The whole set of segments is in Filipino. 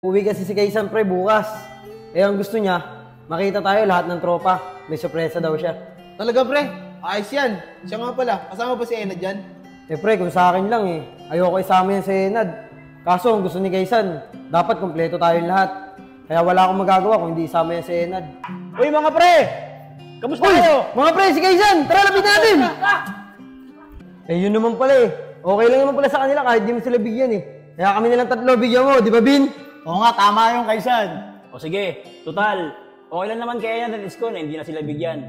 Uwi kasi si Kaysan pre bukas. Eh ang gusto niya, makita tayo lahat ng tropa. May sorpresa daw siya. Talaga pre? Ayos yan. Siya nga pala, kasama ba si Enad dyan? Eh pre, kung sa akin lang eh. Ayoko isama yan sa Enad. Kaso ang gusto ni Kaysan, dapat kompleto tayong lahat. Kaya wala akong magagawa kung hindi isama yan sa Enad. Uy mga pre! Kamusta kayo? Mga pre, si Kaysan! Tara, lapit natin! Eh yun naman pala eh. Okay lang naman pala sa kanila kahit di mo sila bigyan eh. Kaya kami nilang tatlo bigyan mo, di ba Bin? Oo nga, tama yung Kaysan. O sige, total. Okay lang naman kaya yan at Isko na hindi na sila bigyan.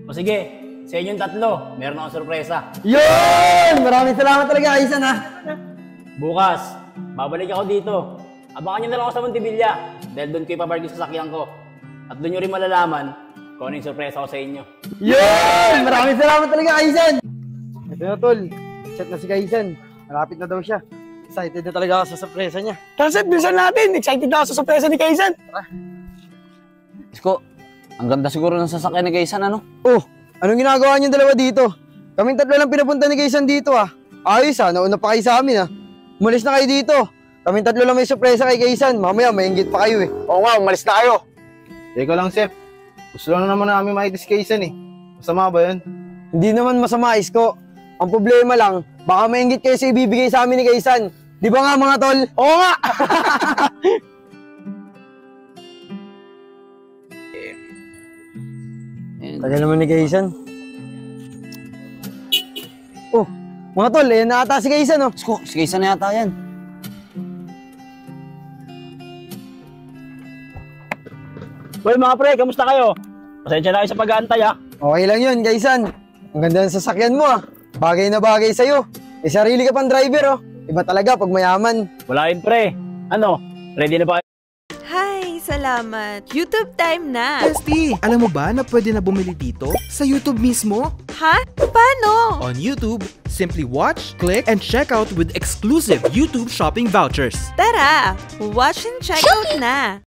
O sige, sa inyong tatlo, meron akong sorpresa. Yun! Maraming salamat talaga Kaysan ha. Bukas, babalik ako dito. Abangan nyo na lang ako sa Montevilla dahil doon ko ipapark yung sasakyan ko. At doon nyo rin malalaman kung ano yung sorpresa ko sa inyo. Yun! Maraming salamat talaga Kaysan! Ito na tol, chat na si Kaysan. Malapit na daw siya. Excited na talaga ako sa sorpresa niya. Tara, Seth, bilisan natin. Excited na ako sa sorpresa ni Kaysan. Tara. Isko, ang ganda siguro ng sasakyan ni Kaysan, ano? Oh, anong ginagawa niyo dalawa dito? Kaming tatlo lang pinapunta ni Kaysan dito ah. Ayos ah, nauna pa kayo sa amin ah. Umalis na kayo dito. Kaming tatlo lang may sorpresa kay Kaysan. Mamaya may inggit pa kayo eh. Oo nga, umalis na kayo. Teka lang, Sep. Gusto lang naman namin makita si Kaysan eh. Masama ba yun? Hindi naman masama, Isko. Ang problema lang, baka may inggit kayo sa ibibigay sa amin ni Kaysan. Di ba nga mga tol? Oo nga. Tagal naman ni Kaysan. Oh, mga tol, eh naata si Kaysan oh. Isko, si Kaysan na yata yan. Uy mga pre, kamusta kayo? Pasensya na kayo sa pag-aantay ha. Okay lang yun, Kaysan. Ang ganda ng sasakyan mo ah. Bagay na bagay sa'yo. Eh sarili ka pang driver oh. Iba talaga pag mayaman. Wala yun pre. Ano, ready na ba kayo? Hi! Salamat! YouTube time na! Bestie, alam mo ba na pwede na bumili dito? Sa YouTube mismo? Ha? Paano? On YouTube, simply watch, click, and check out with exclusive YouTube shopping vouchers. Tara! Watch and check out na!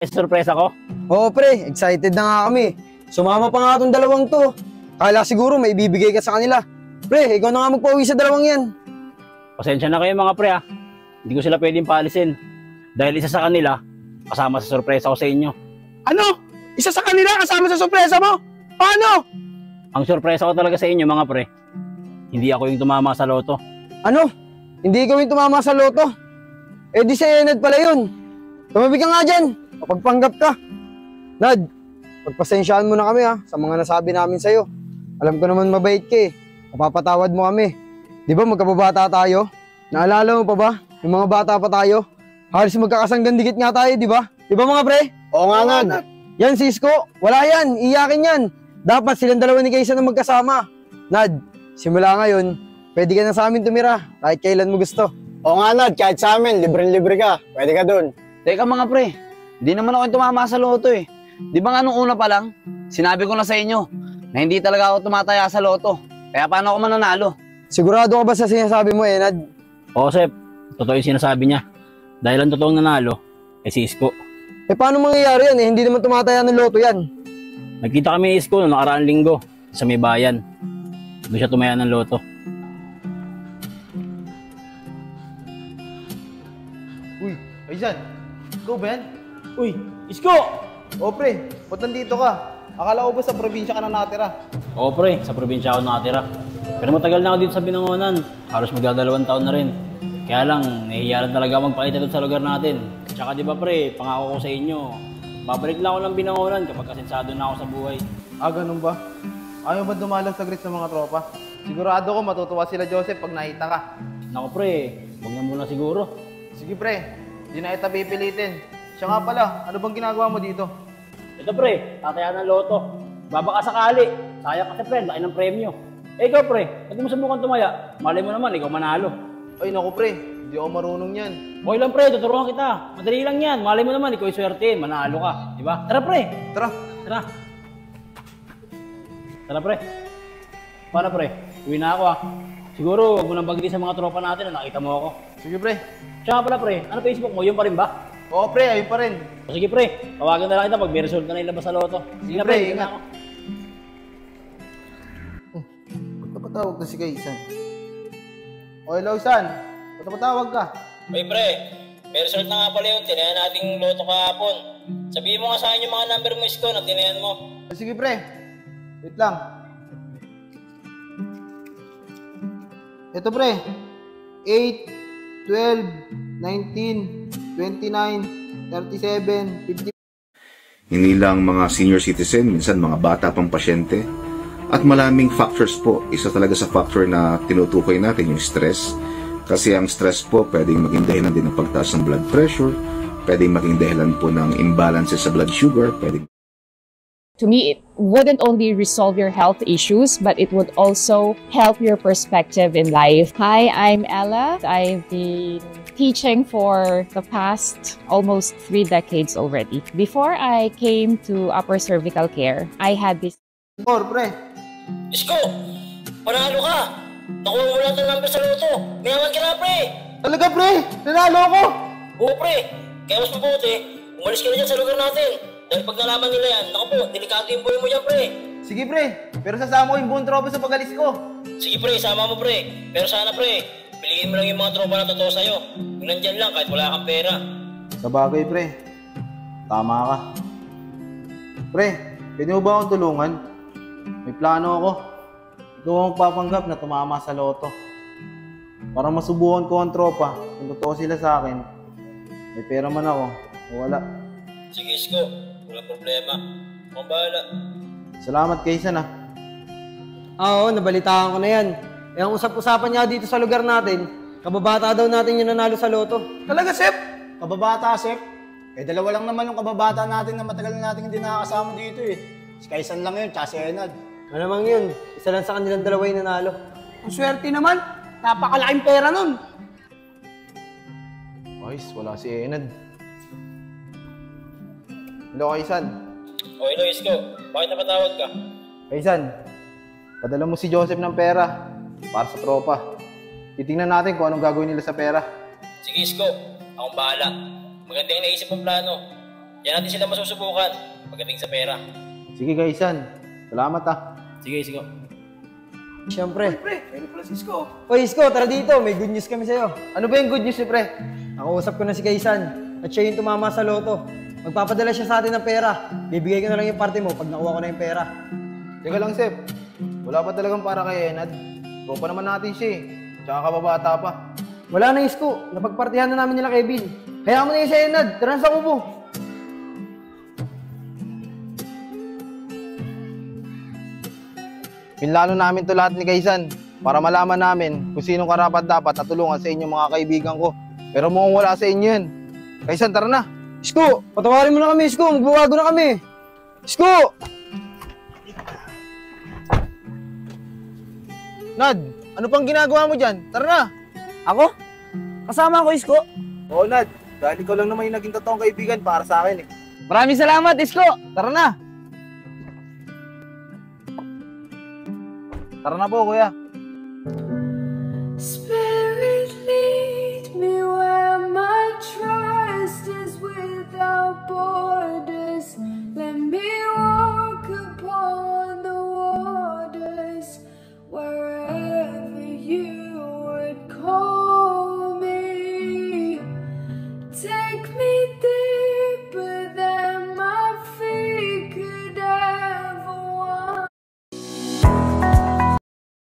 Sorpresa ko? Oo pre, excited na nga kami. Sumama pa nga itong dalawang to. Kala siguro may ibibigay ka sa kanila. Pre, ikaw na nga magpauwi sa dalawang yan. Pasensya na kayo mga pre ha. Hindi ko sila pwedeng paalisin. Dahil isa sa kanila, kasama sa sorpresa ko sa inyo. Ano? Isa sa kanila kasama sa sorpresa mo? Paano? Ang sorpresa ko talaga sa inyo mga pre, hindi ako yung tumama sa loto. Ano? Hindi ikaw yung tumama sa loto? Eh di si Enad pala yun. Tumabi ka nga dyan. Kapagpanggap ka. Nad, pagpasensyaan mo na kami ha, sa mga nasabi namin sa'yo. Alam ko naman mabait ka eh. Mapapatawad mo kami. Di ba magkababata tayo? Naalala mo pa ba? Yung mga bata pa tayo? Halos magkakasanggan dikit nga tayo, di ba? Di ba mga pre? Oo nga nga. Yan, Cisco. Wala yan. Iyakin yan. Dapat silang dalawa ni Kaysan na magkasama. Nad, simula ngayon, pwede ka na sa amin tumira. Kahit kailan mo gusto. Oo nga, Nad. Kahit sa amin, libre-libre ka. Pwede ka dun. Teka mga pre, di naman ako yung tumama sa loto eh. Di ba nga nung una pa lang, sinabi ko na sa inyo na hindi talaga ako tumataya sa loto. Kaya paano ako mananalo? Sigurado ka ba sa sinasabi mo, Enad? Oo Sep, totoo yung sinasabi niya. Dahil ang totoong nanalo, ay si Isko. Eh paano mangyayari yan eh? Hindi naman tumataya ng loto yan. Nagkita kami ni Isko noong nakaraang linggo sa may bayan. Doon siya tumaya ng loto. Uy, Kaysan. Ikaw ba yan? Uy, Isko! O pre, ba't nandito ka? Akala ko ba sa probinsya ka na natira? Oo pre, sa probinsya ako nakatira. Pero matagal na ako dito sa Binangonan. Halos magdadalawang taon na rin. Kaya lang, nahihiyaran talaga magpakita doon sa lugar natin. Tsaka di ba pre, pangako ko sa inyo, babalik lang ako ng Binangonan kapag kasensado na ako sa buhay. Ah, ganun ba? Ayaw ba dumalang sa grits ng mga tropa? Sigurado ko matutuwa sila Joseph pag nakita ka. Naku pre, huwag na muna siguro. Sige pre, di na kita pipilitin. Siya nga pala, ano bang ginagawa mo dito? Ito pre, tataya ng loto. Babaka sakali. Sayang kasi pre, laki ng premyo. Eh ikaw pre, ba't mo subukan tumaya? Malay mo naman, ikaw manalo. Ay naku pre, hindi ako marunong yan. Okay lang pre, tuturuan kita. Madali lang yan. Malay mo naman, ikaw yung swerte, manalo ka. Diba? Tara pre! Tara! Tara! Tara pre! Paano pre? Uwi na ako ah. Siguro, huwag mo nang bagitin sa mga tropa natin na nakita mo ako. Sige pre. Tsaka pala pre, ano Facebook mo? Yun pa rin ba? Oo pre, ayun pa rin. O sige pre, tawagan na lang kita pag may result na ilabas sa loto. Sige na Pre, pre, ingat. ako. Ba't napatawag na si Kaysan? O hello San, ba't napatawag ka? Uy pre, May result na nga pala yun. Tinayan nating loto kahapon. Sabihin mo nga sa akin yung mga number mo, Isko, na tinayan mo. Sige pre, wait lang. Ito pre, 8, 12, 19, 29, 37, 50. Hindi lang mga senior citizen, minsan mga bata pang pasyente. At maraming factors po. Isa talaga sa factor na tinutukoy natin yung stress. Kasi ang stress po pwedeng maging dahilan din ng pagtaas ng blood pressure, pwedeng maging dahilan po ng imbalances sa blood sugar, pwedeng To me, it wouldn't only resolve your health issues, but it would also help your perspective in life. Hi, I'm Ella. I've been teaching for the past almost 3 decades already. Before I came to upper cervical care, I had this. Pre, Isko, panalo ka! Nakuha mo lahat ng number sa loto. Mayaman ka na, pre! talaga pre, nanalo ako. Oo, pre. Kaya mas mabuti, umalis ka na dyan sa lugar natin. Dahil pag nalaman nila yan, naku po, delikado yung buhay mo dyan, pre. Sige pre, pero sasama ko yung buong tropa sa pag-alis ko. Sige, pre, sama mo, pre. Pero sana, pre, piliin mo lang yung mga tropa na totoo sa'yo. Kung nandyan lang, kahit wala kang pera. Sa bagay pre, tama ka. Pre, pwede mo ba akong tulungan? May plano ako. Ikaw ang papanggap na tumama sa loto. Para masubukan ko ang tropa kung totoo sila sa akin. May pera man ako o wala. Sige, Isko. Walang problema. Akong bahala. Salamat kaysa na. Oo, nabalitaan ko na yan. Eh, ang usap-usapan niya dito sa lugar natin, kababata daw natin yung nanalo sa loto. Talaga, Sep? Kababata, Sep? Eh, dalawa lang naman yung kababata natin na matagal na natin hindi nakakasama dito eh. Si Kaisan lang yun, tsaka si Enad. Malamang yun, isa lang sa kanilang dalawa yung nanalo. Ang swerte naman. Napakalaking pera nun. Ayos, wala si Enad. Hello, Kaisan. O, hello, Isko. Bakit napatawag ka? Kaisan, padala mo si Joseph ng pera para sa tropa. Titingnan natin kung anong gagawin nila sa pera. Sige, Isko. Akong bahala. Maganda yung naisip mong plano. Yan natin sila masusubukan pagdating sa pera. Sige, Kaisan. Salamat ah. Sige, Isko. Siyempre. Pre, Pedro Francisco. O Isko, tara dito, may good news kami sa'yo. Ano ba yung good news ni pre? Nakausap ko na si Kaisan at siya yung tumama sa loto. Magpapadala siya sa atin ng pera. Bibigay ko na lang yung parte mo pag nakuha ko na yung pera. Teka lang, Sep. Wala pa talagang para kay Enad. Tropa naman natin siya eh. Tsaka kababata pa. Wala na Isko, napagpartihan na namin nila Kevin. Kaya mo na yung si Enad, tara na sa kubo. Pinlano namin to lahat ni Kaisan para malaman namin kung sinong karapat dapat na tulungan sa inyong mga kaibigan ko. Pero mukhang wala sa inyo yan. Kaisan, tara na. Isko, patawarin mo na kami Isko, magbabago na kami. Isko! Nad, ano pang ginagawa mo dyan? Tara na. Ako? Kasama ko, Isko. Oo, Nad. Dahil ikaw lang naman yung naging totoong kaibigan para sa akin eh. Maraming salamat, Isko! Tara na. Tara na po, kuya.